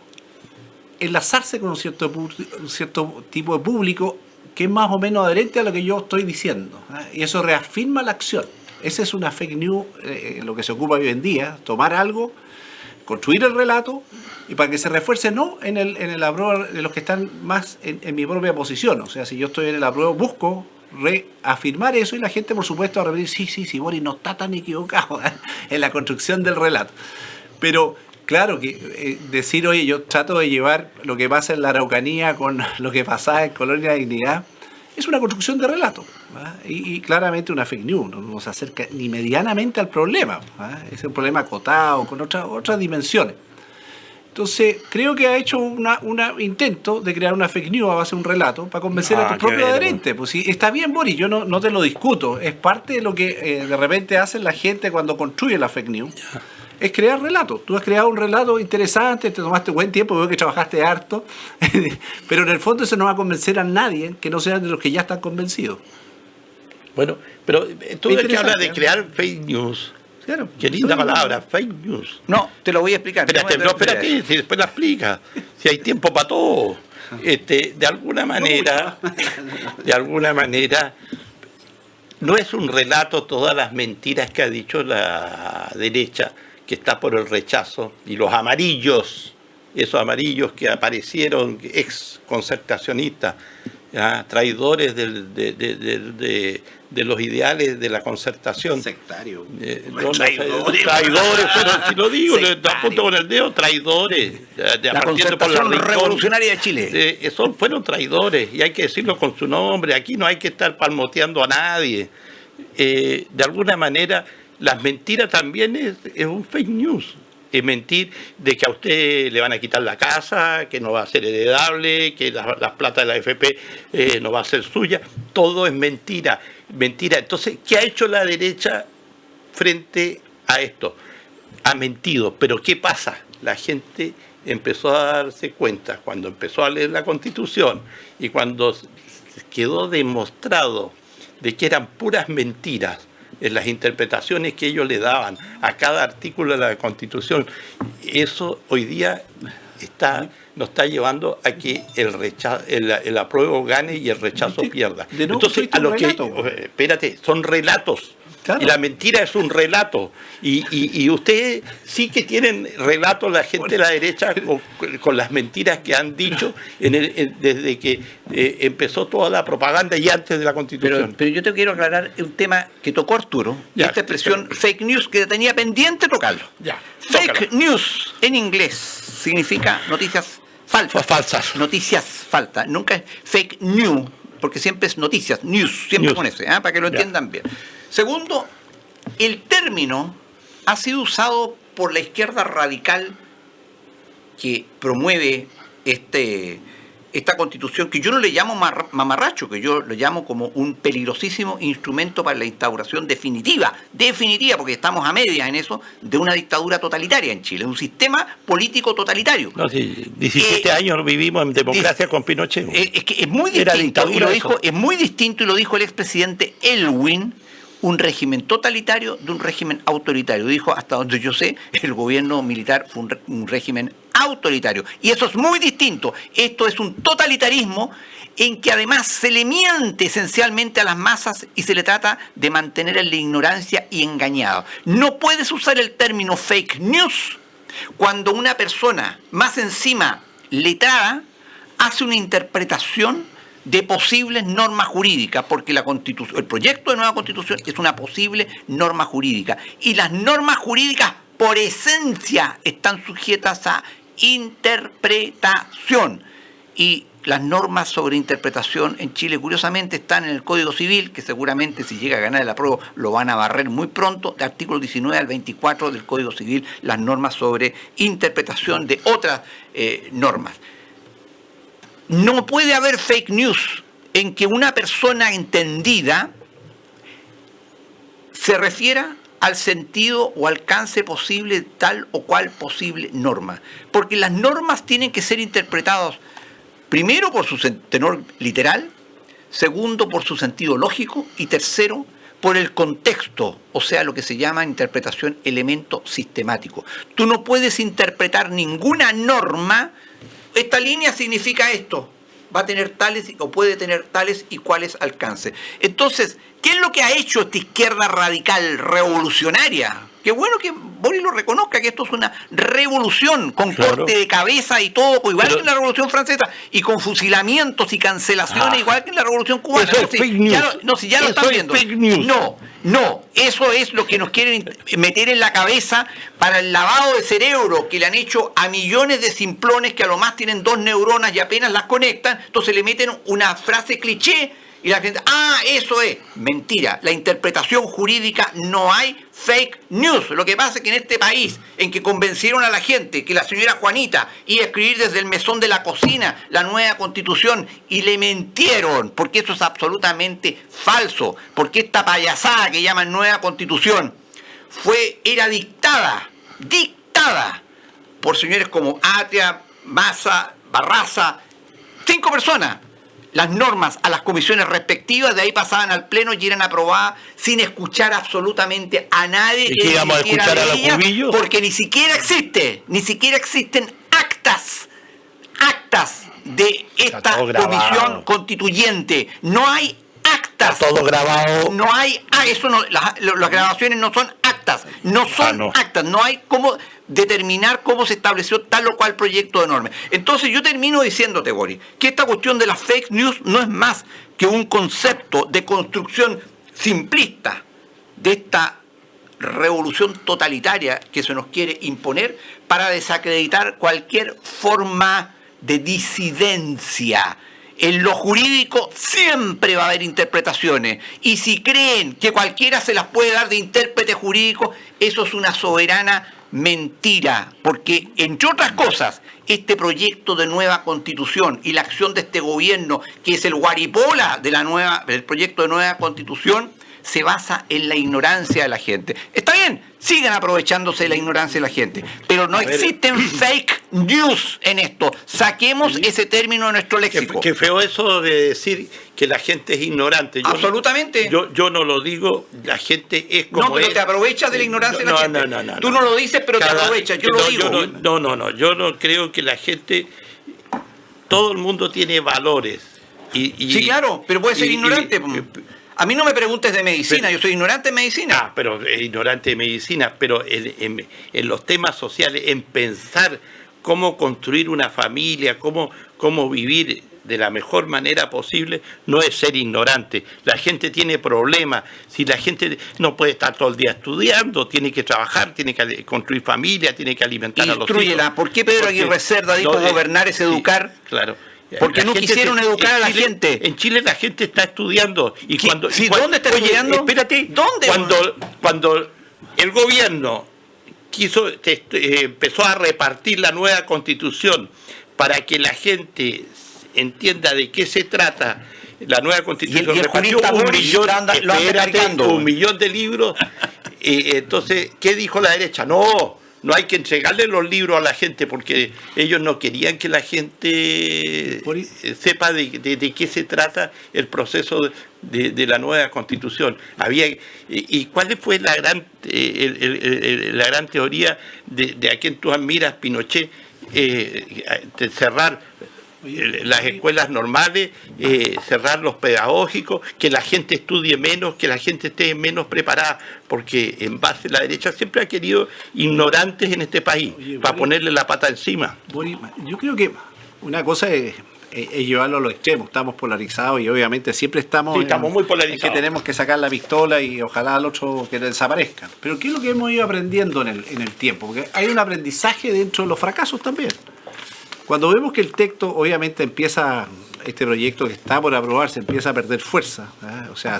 enlazarse con un cierto tipo de público que es más o menos adherente a lo que yo estoy diciendo, y eso reafirma la acción. Esa es una fake news, lo que se ocupa hoy en día, tomar algo, construir el relato, y para que se refuerce no en el apruebo de los que están más en mi propia posición. O sea, si yo estoy en el apruebo, busco reafirmar eso, y la gente, por supuesto, va a repetir, sí, Boris no está tan equivocado en la construcción del relato. Pero claro que decir, oye, yo trato de llevar lo que pasa en la Araucanía con lo que pasaba en Colonia Dignidad, es una construcción de relato, ¿verdad? Y claramente una fake news, no se acerca ni medianamente al problema, ¿verdad? Es un problema acotado, con otras dimensiones. Entonces, creo que ha hecho un intento de crear una fake news a base de un relato para convencer a tus propios adherentes. Pues sí, está bien, Boris, yo no te lo discuto, es parte de lo que de repente hace la gente cuando construye la fake news. Es crear relatos. Tú has creado un relato interesante, te tomaste buen tiempo, veo que trabajaste harto, pero en el fondo eso no va a convencer a nadie que no sean de los que ya están convencidos. Bueno, pero tú que hablas de crear fake news. Claro. Qué linda palabra, fake news. No, te lo voy a explicar. Espérate, si después la explica. Si hay tiempo para todo. De alguna manera, no es un relato todas las mentiras que ha dicho la derecha, que está por el rechazo, y los amarillos, esos amarillos que aparecieron, ex concertacionistas, traidores de los ideales de la concertación. Sectario. Traidores, pero si lo digo, le apunto con el dedo, traidores. La concertación revolucionaria de Chile. Fueron traidores, y hay que decirlo con su nombre. Aquí no hay que estar palmoteando a nadie. De alguna manera, las mentiras también es un fake news. Es mentir de que a usted le van a quitar la casa, que no va a ser heredable, que las plata de la AFP no va a ser suya. Todo es mentira. Entonces, ¿qué ha hecho la derecha frente a esto? Ha mentido. Pero ¿qué pasa? La gente empezó a darse cuenta cuando empezó a leer la Constitución y cuando quedó demostrado de que eran puras mentiras en las interpretaciones que ellos le daban a cada artículo de la Constitución. Eso hoy día nos está llevando a que el apruebo gane y el rechazo pierda. Entonces, espérate, son relatos. Claro. Y la mentira es un relato. Y ustedes sí que tienen relatos, la gente de la derecha, con las mentiras que han dicho desde que empezó toda la propaganda y antes de la Constitución. Pero yo te quiero aclarar un tema que tocó Arturo, esta expresión fake news que tenía pendiente tocarlo. Fake news en inglés significa noticias falsas. Noticias falsas. Nunca es fake news, porque siempre es noticias, news, siempre con ese, para que lo entiendan bien. Segundo, el término ha sido usado por la izquierda radical que promueve esta constitución, que yo no le llamo mamarracho, que yo lo llamo como un peligrosísimo instrumento para la instauración definitiva, porque estamos a medias en eso, de una dictadura totalitaria en Chile, un sistema político totalitario. No, sí, 17 años vivimos en democracia con Pinochet. Es que es muy distinto, es muy distinto, y lo dijo el expresidente Elwin, un régimen totalitario de un régimen autoritario. Dijo, hasta donde yo sé, el gobierno militar fue un régimen autoritario. Y eso es muy distinto. Esto es un totalitarismo en que además se le miente esencialmente a las masas y se le trata de mantener en la ignorancia y engañado. No puedes usar el término fake news cuando una persona, más encima letrada, hace una interpretación de posibles normas jurídicas, porque el proyecto de nueva constitución es una posible norma jurídica. Y las normas jurídicas, por esencia, están sujetas a interpretación. Y las normas sobre interpretación en Chile, curiosamente, están en el Código Civil, que seguramente si llega a ganar el apruebo lo van a barrer muy pronto, de artículo 19 al 24 del Código Civil, las normas sobre interpretación de otras normas. No puede haber fake news en que una persona entendida se refiera al sentido o alcance posible de tal o cual posible norma. Porque las normas tienen que ser interpretadas primero por su tenor literal, segundo por su sentido lógico y tercero por el contexto, o sea, lo que se llama interpretación elemento sistemático. Tú no puedes interpretar ninguna norma. Esta línea significa esto, va a tener tales o puede tener tales y cuales alcances. Entonces, ¿qué es lo que ha hecho esta izquierda radical revolucionaria? Qué bueno que Boris lo reconozca, que esto es una revolución con corte de cabeza y todo, igual que en la Revolución Francesa, y con fusilamientos y cancelaciones, igual que en la Revolución Cubana. Eso es fake news. Ya lo están viendo. Fake news. No, eso es lo que nos quieren meter en la cabeza para el lavado de cerebro que le han hecho a millones de simplones que a lo más tienen 2 neuronas y apenas las conectan, entonces le meten una frase cliché y la gente, eso es mentira. La interpretación jurídica, no hay fake news. Lo que pasa es que en este país, en que convencieron a la gente que la señora Juanita iba a escribir desde el mesón de la cocina la nueva constitución y le mintieron, porque eso es absolutamente falso, porque esta payasada que llaman nueva constitución era dictada por señores como Atria, Massa, Barraza, 5 personas. Las normas a las comisiones respectivas, de ahí pasaban al pleno y eran aprobadas sin escuchar absolutamente a nadie. ¿Y qué íbamos a escuchar a los cubillos? Porque ni siquiera existen actas de esta comisión constituyente. No hay actas. Está todo grabado. No hay, las grabaciones no son actas, actas, no hay cómo determinar cómo se estableció tal o cual proyecto de norma. Entonces yo termino diciéndote, Boris, que esta cuestión de las fake news no es más que un concepto de construcción simplista de esta revolución totalitaria que se nos quiere imponer para desacreditar cualquier forma de disidencia. En lo jurídico siempre va a haber interpretaciones, y si creen que cualquiera se las puede dar de intérprete jurídico, eso es una soberana mentira, porque entre otras cosas, este proyecto de nueva constitución y la acción de este gobierno, que es el guaripola del proyecto de nueva constitución, se basa en la ignorancia de la gente. Está bien, sigan aprovechándose de la ignorancia de la gente, pero no existen fake news en esto. Saquemos ese término de nuestro léxico. Qué feo eso de decir que la gente es ignorante. Absolutamente. Yo no lo digo, la gente es como pero te aprovechas de la ignorancia de la gente. No. Tú no lo dices, pero te aprovechas. Yo lo digo. Yo no creo que la gente... Todo el mundo tiene valores. Sí, claro, pero puede ser ignorante. A mí no me preguntes de medicina, yo soy ignorante en medicina. Pero ignorante de medicina, pero en los temas sociales, en pensar cómo construir una familia, cómo vivir de la mejor manera posible, no es ser ignorante. La gente tiene problemas. Si la gente no puede estar todo el día estudiando, tiene que trabajar, tiene que construir familia, tiene que alimentar a los hijos. ¿Por qué Pedro Aguirre Cerda dijo gobernar es educar? Sí, claro. Porque no quisieron educar a la gente. En Chile la gente está estudiando. ¿Dónde está estudiando? Espérate. ¿Dónde? Cuando el gobierno empezó a repartir la nueva constitución para que la gente entienda de qué se trata la nueva constitución, y el repartió un millón de libros. Entonces, ¿qué dijo la derecha? No hay que entregarle los libros a la gente porque ellos no querían que la gente sepa de qué se trata el proceso de la nueva constitución. ¿Y cuál fue la gran teoría de a quien tú admiras, Pinochet? cerrar las escuelas normales, cerrar los pedagógicos, que la gente estudie menos, que la gente esté menos preparada, porque en base la derecha siempre ha querido ignorantes en este país, para ponerle la pata encima. Yo creo que una cosa es llevarlo a los extremos. Estamos polarizados y obviamente siempre estamos muy polarizados, en que tenemos que sacar la pistola y ojalá al otro que desaparezcan. Pero ¿qué es lo que hemos ido aprendiendo en el tiempo? Porque hay un aprendizaje dentro de los fracasos también. Cuando vemos que el texto obviamente este proyecto que está por aprobarse empieza a perder fuerza, ¿eh? O sea,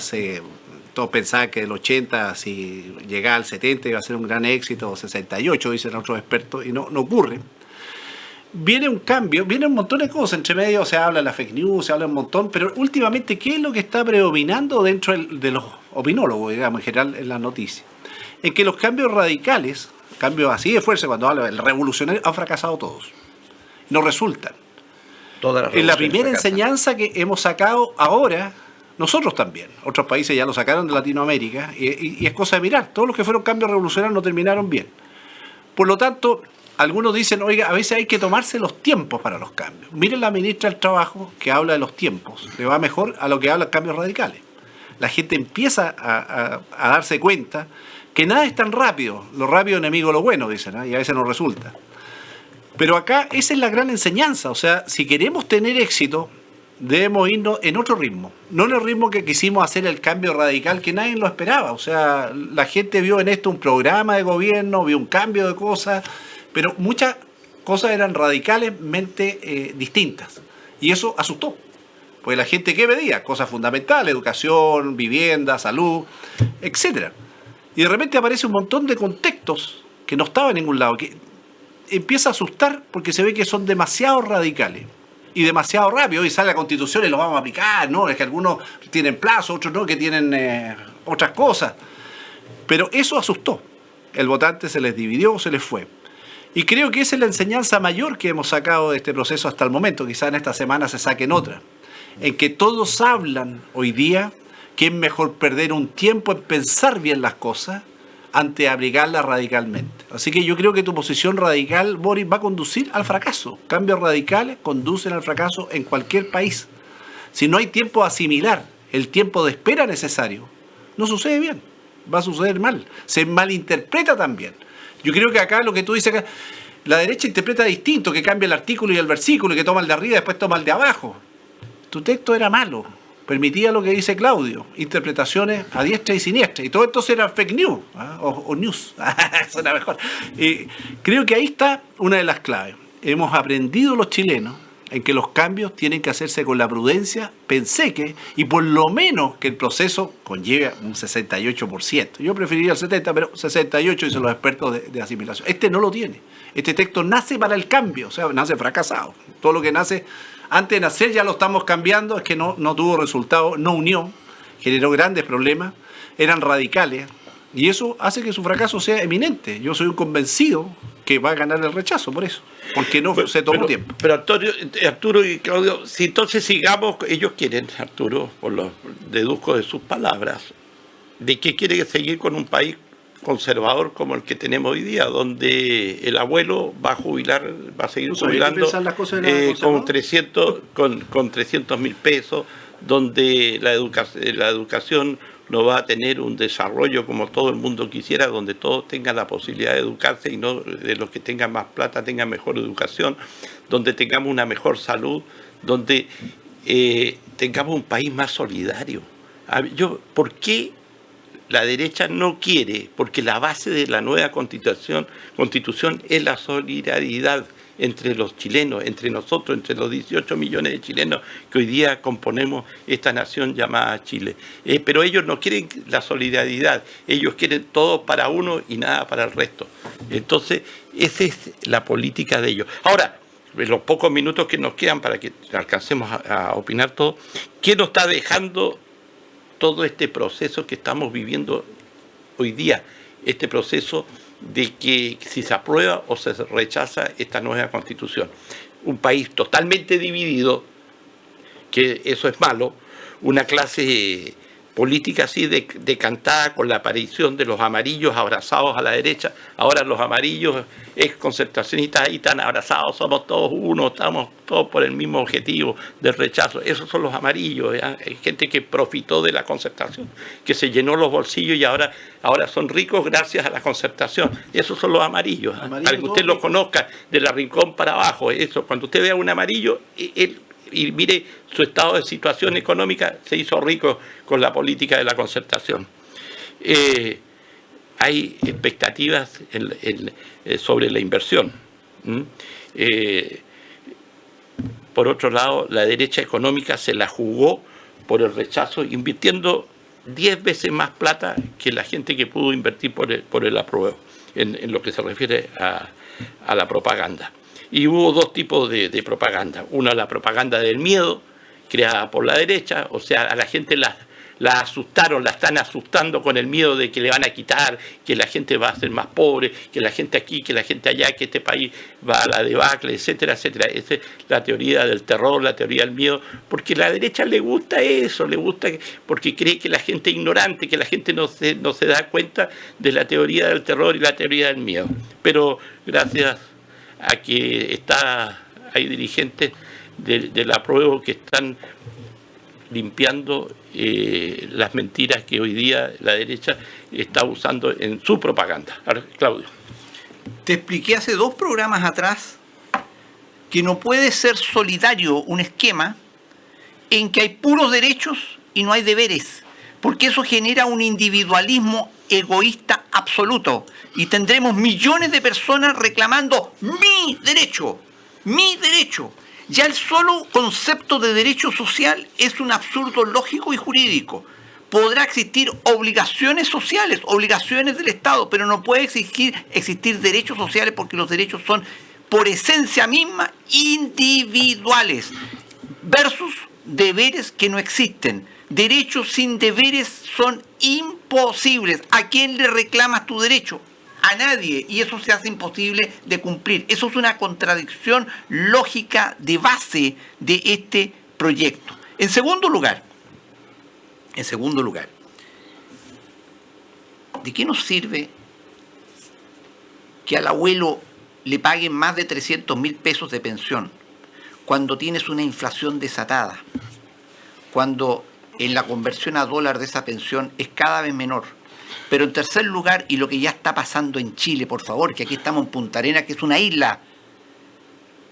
todos pensaban que el 80, si llegaba al 70 iba a ser un gran éxito, o 68 dicen otros expertos, y no ocurre. Viene un cambio, viene un montón de cosas entre medio, se habla de la fake news, se habla un montón, pero últimamente, ¿qué es lo que está predominando dentro de los opinólogos, digamos, en general en las noticias? En que los cambios radicales, cambios así de fuerza, cuando habla del revolucionario, han fracasado todos. No resultan. Es la primera enseñanza que hemos sacado ahora, nosotros también. Otros países ya lo sacaron de Latinoamérica, y es cosa de mirar. Todos los que fueron cambios revolucionarios no terminaron bien. Por lo tanto, algunos dicen, oiga, a veces hay que tomarse los tiempos para los cambios. Miren la ministra del Trabajo que habla de los tiempos. Le va mejor a lo que habla cambios radicales. La gente empieza a darse cuenta que nada es tan rápido. Lo rápido enemigo de lo bueno, dicen, ¿eh? Y a veces no resulta. Pero acá esa es la gran enseñanza. O sea, si queremos tener éxito, debemos irnos en otro ritmo. No en el ritmo que quisimos hacer el cambio radical que nadie lo esperaba. O sea, la gente vio en esto un programa de gobierno, vio un cambio de cosas, pero muchas cosas eran radicalmente distintas. Y eso asustó. Porque la gente, ¿qué pedía? Cosas fundamentales, educación, vivienda, salud, etc. Y de repente aparece un montón de contextos que no estaban en ningún lado, que empieza a asustar porque se ve que son demasiado radicales y demasiado rápido. Y sale la Constitución y lo vamos a aplicar, ¿no? Es que algunos tienen plazo, otros no, que tienen otras cosas. Pero eso asustó. El votante se les dividió, se les fue. Y creo que esa es la enseñanza mayor que hemos sacado de este proceso hasta el momento. Quizá en esta semana se saquen otra. En que todos hablan hoy día que es mejor perder un tiempo en pensar bien las cosas antes de aplicarlas radicalmente. Así que yo creo que tu posición radical, Boris, va a conducir al fracaso. Cambios radicales conducen al fracaso en cualquier país. Si no hay tiempo de asimilar, el tiempo de espera necesario, no sucede bien. Va a suceder mal. Se malinterpreta también. Yo creo que acá lo que tú dices acá, la derecha interpreta distinto, que cambia el artículo y el versículo, y que toma el de arriba y después toma el de abajo. Tu texto era malo, permitía lo que dice Claudio, interpretaciones a diestra y siniestra, y todo esto era fake news, ¿eh? o news, suena mejor. Creo que ahí está una de las claves. Hemos aprendido los chilenos en que los cambios tienen que hacerse con la prudencia, pensé que, y por lo menos que el proceso conlleve un 68%. Yo preferiría el 70%, pero 68% dicen los expertos de asimilación. Este no lo tiene. Este texto nace para el cambio, o sea, nace fracasado. Todo lo que nace antes de nacer ya lo estamos cambiando, es que no tuvo resultado, no unió, generó grandes problemas, eran radicales, y eso hace que su fracaso sea eminente. Yo soy un convencido que va a ganar el rechazo por eso, porque no se tomó tiempo. Pero Arturo y Claudio, si entonces sigamos, ellos quieren, Arturo, deduzco de sus palabras, de que quiere seguir con un país conservador como el que tenemos hoy día, donde el abuelo va a seguir jubilando con 300.000 pesos, donde la educación no va a tener un desarrollo como todo el mundo quisiera, donde todos tengan la posibilidad de educarse y no de los que tengan más plata tengan mejor educación, donde tengamos una mejor salud, donde tengamos un país más solidario. ¿Por qué la derecha no quiere? Porque la base de la nueva constitución es la solidaridad entre los chilenos, entre nosotros, entre los 18 millones de chilenos que hoy día componemos esta nación llamada Chile. Pero ellos no quieren la solidaridad, ellos quieren todo para uno y nada para el resto. Entonces, esa es la política de ellos. Ahora, en los pocos minutos que nos quedan para que alcancemos a opinar todo, ¿qué nos está dejando todo este proceso que estamos viviendo hoy día? Este proceso de que si se aprueba o se rechaza esta nueva constitución. Un país totalmente dividido, que eso es malo, una clase política así decantada con la aparición de los amarillos abrazados a la derecha. Ahora los amarillos concertacionistas ahí están abrazados, somos todos uno, estamos todos por el mismo objetivo del rechazo. Esos son los amarillos, ¿ya? Hay gente que profitó de la concertación, que se llenó los bolsillos y ahora son ricos gracias a la concertación. Esos son los amarillos, ¿eh? Para que usted los conozca de la Rincón para abajo. Eso, cuando usted vea un amarillo, y mire su estado de situación económica, se hizo rico con la política de la concertación. Hay expectativas sobre la inversión. Por otro lado, la derecha económica se la jugó por el rechazo, invirtiendo 10 veces más plata que la gente que pudo invertir por el apruebo, en lo que se refiere a la propaganda. Y hubo dos tipos de propaganda. Una, la propaganda del miedo, creada por la derecha, o sea, a la gente la asustaron, la están asustando con el miedo de que le van a quitar, que la gente va a ser más pobre, que la gente aquí, que la gente allá, que este país va a la debacle, etcétera, etcétera. Esa es la teoría del terror, la teoría del miedo, porque a la derecha le gusta eso, le gusta porque cree que la gente es ignorante, que la gente no se da cuenta de la teoría del terror y la teoría del miedo. Pero gracias a que hay dirigentes del apruebo que están limpiando las mentiras que hoy día la derecha está usando en su propaganda. Ahora, Claudio. Te expliqué hace 2 programas atrás que no puede ser solidario un esquema en que hay puros derechos y no hay deberes, porque eso genera un individualismo egoísta absoluto y tendremos millones de personas reclamando mi derecho, mi derecho. Ya el solo concepto de derecho social es un absurdo lógico y jurídico. Podrá existir obligaciones sociales, obligaciones del Estado, pero no puede existir derechos sociales porque los derechos son por esencia misma individuales versus deberes que no existen. Derechos sin deberes son imposibles. ¿A quién le reclamas tu derecho? A nadie, y eso se hace imposible de cumplir. Eso es una contradicción lógica de base de este proyecto. En segundo lugar, ¿de qué nos sirve que al abuelo le paguen más de 300.000 pesos de pensión cuando tienes una inflación desatada, cuando en la conversión a dólar de esa pensión es cada vez menor? Pero en tercer lugar, y lo que ya está pasando en Chile, por favor, que aquí estamos en Punta Arenas, que es una isla,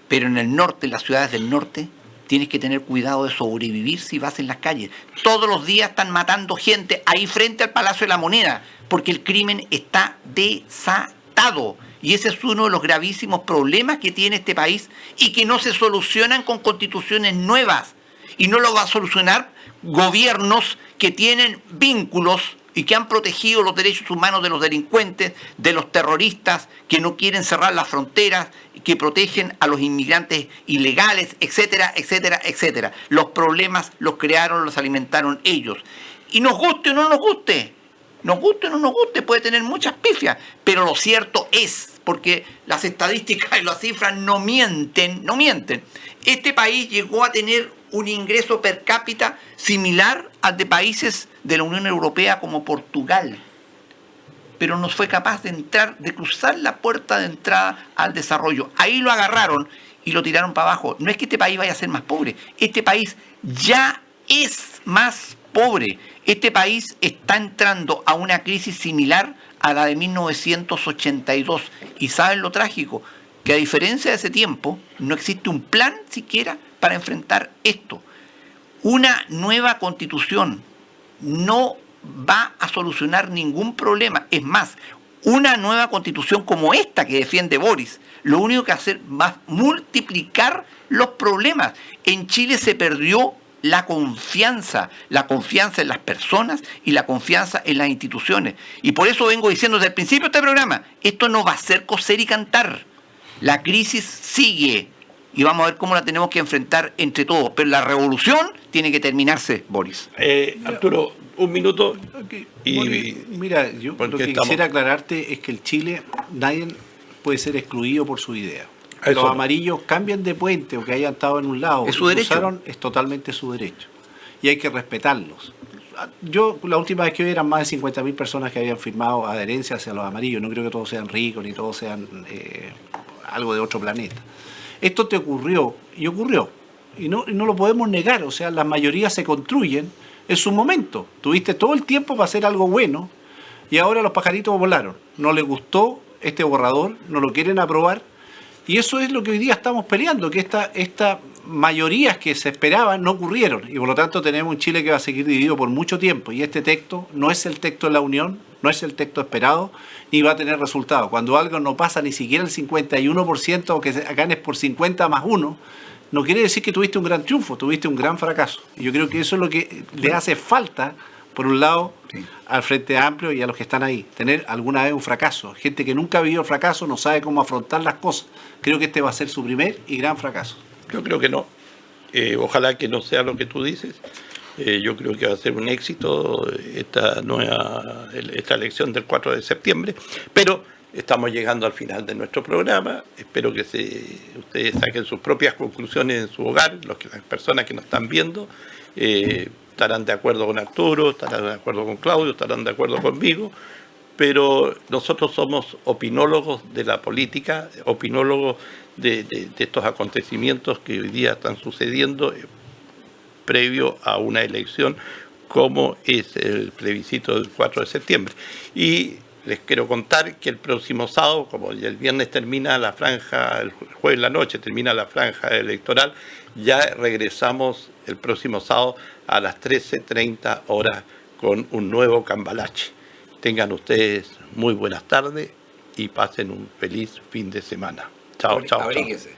pero en el norte, en las ciudades del norte, tienes que tener cuidado de sobrevivir si vas en las calles. Todos los días están matando gente ahí frente al Palacio de la Moneda, porque el crimen está desatado. Y ese es uno de los gravísimos problemas que tiene este país y que no se solucionan con constituciones nuevas. Y no lo va a solucionar gobiernos que tienen vínculos y que han protegido los derechos humanos de los delincuentes, de los terroristas, que no quieren cerrar las fronteras, que protegen a los inmigrantes ilegales, etcétera, etcétera, etcétera. Los problemas los crearon, los alimentaron ellos. Y nos guste o no nos guste, puede tener muchas pifias, pero lo cierto es, porque las estadísticas y las cifras no mienten. Este país llegó a tener un ingreso per cápita similar al de países de la Unión Europea como Portugal, pero no fue capaz de cruzar la puerta de entrada al desarrollo. Ahí lo agarraron y lo tiraron para abajo. No es que este país vaya a ser más pobre, este país ya es más pobre. Este país está entrando a una crisis similar a la de 1982. ¿Y saben lo trágico? Que a diferencia de ese tiempo, no existe un plan siquiera para enfrentar esto. Una nueva constitución no va a solucionar ningún problema. Es más, una nueva constitución como esta que defiende Boris, lo único que hace va a multiplicar los problemas. En Chile se perdió la confianza en las personas y la confianza en las instituciones. Y por eso vengo diciendo desde el principio de este programa, esto no va a ser coser y cantar. La crisis sigue y vamos a ver cómo la tenemos que enfrentar entre todos. Pero la revolución tiene que terminarse, Boris. Arturo, un minuto. Mira, yo lo que quisiera aclararte es que el Chile, nadie puede ser excluido por su idea. Los amarillos cambian de puente o que hayan estado en un lado. Es su derecho. Es totalmente su derecho. Y hay que respetarlos. Yo la última vez que vi eran más de 50.000 personas que habían firmado adherencia hacia los amarillos. No creo que todos sean ricos ni todos sean algo de otro planeta. Esto te ocurrió y ocurrió. Y no lo podemos negar. O sea, las mayorías se construyen en su momento. Tuviste todo el tiempo para hacer algo bueno y ahora los pajaritos volaron. No les gustó este borrador, no lo quieren aprobar. Y eso es lo que hoy día estamos peleando, que esta mayorías que se esperaban no ocurrieron. Y por lo tanto tenemos un Chile que va a seguir dividido por mucho tiempo. Y este texto no es el texto de la Unión, no es el texto esperado, ni va a tener resultados. Cuando algo no pasa ni siquiera el 51%, o que ganes por 50 más 1, no quiere decir que tuviste un gran triunfo, tuviste un gran fracaso. Y yo creo que eso es lo que le hace falta, por un lado, sí, al Frente Amplio y a los que están ahí. Tener alguna vez un fracaso. Gente que nunca ha vivido el fracaso, no sabe cómo afrontar las cosas. Creo que este va a ser su primer y gran fracaso. Yo creo que no. Ojalá que no sea lo que tú dices. Yo creo que va a ser un éxito esta elección del 4 de septiembre. Pero estamos llegando al final de nuestro programa. Espero que ustedes saquen sus propias conclusiones en su hogar. Las personas que nos están viendo estarán de acuerdo con Arturo, estarán de acuerdo con Claudio, estarán de acuerdo conmigo. Pero nosotros somos opinólogos de la política, opinólogos de estos acontecimientos que hoy día están sucediendo previo a una elección como es el plebiscito del 4 de septiembre. Y les quiero contar que el próximo sábado, como ya el viernes termina la franja, el jueves en la noche termina la franja electoral, ya regresamos el próximo sábado a las 13:30 horas con un nuevo Cambalache. Tengan ustedes muy buenas tardes y pasen un feliz fin de semana. Chao, chao. Abríguese.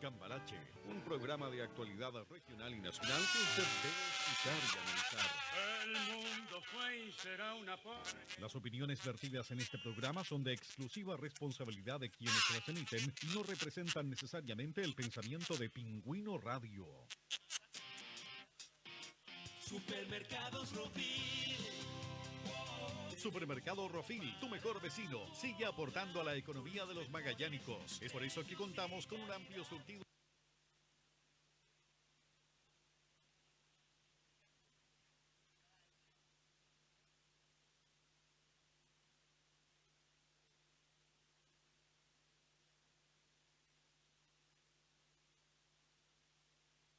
Cambalache, un programa de actualidad regional y nacional que usted debe escuchar y analizar. El mundo fue y será una Las opiniones vertidas en este programa son de exclusiva responsabilidad de quienes las emiten y no representan necesariamente el pensamiento de Pingüino Radio. Supermercados Rofil. Supermercado Rofil, tu mejor vecino, sigue aportando a la economía de los magallánicos. Es por eso que contamos con un amplio surtido.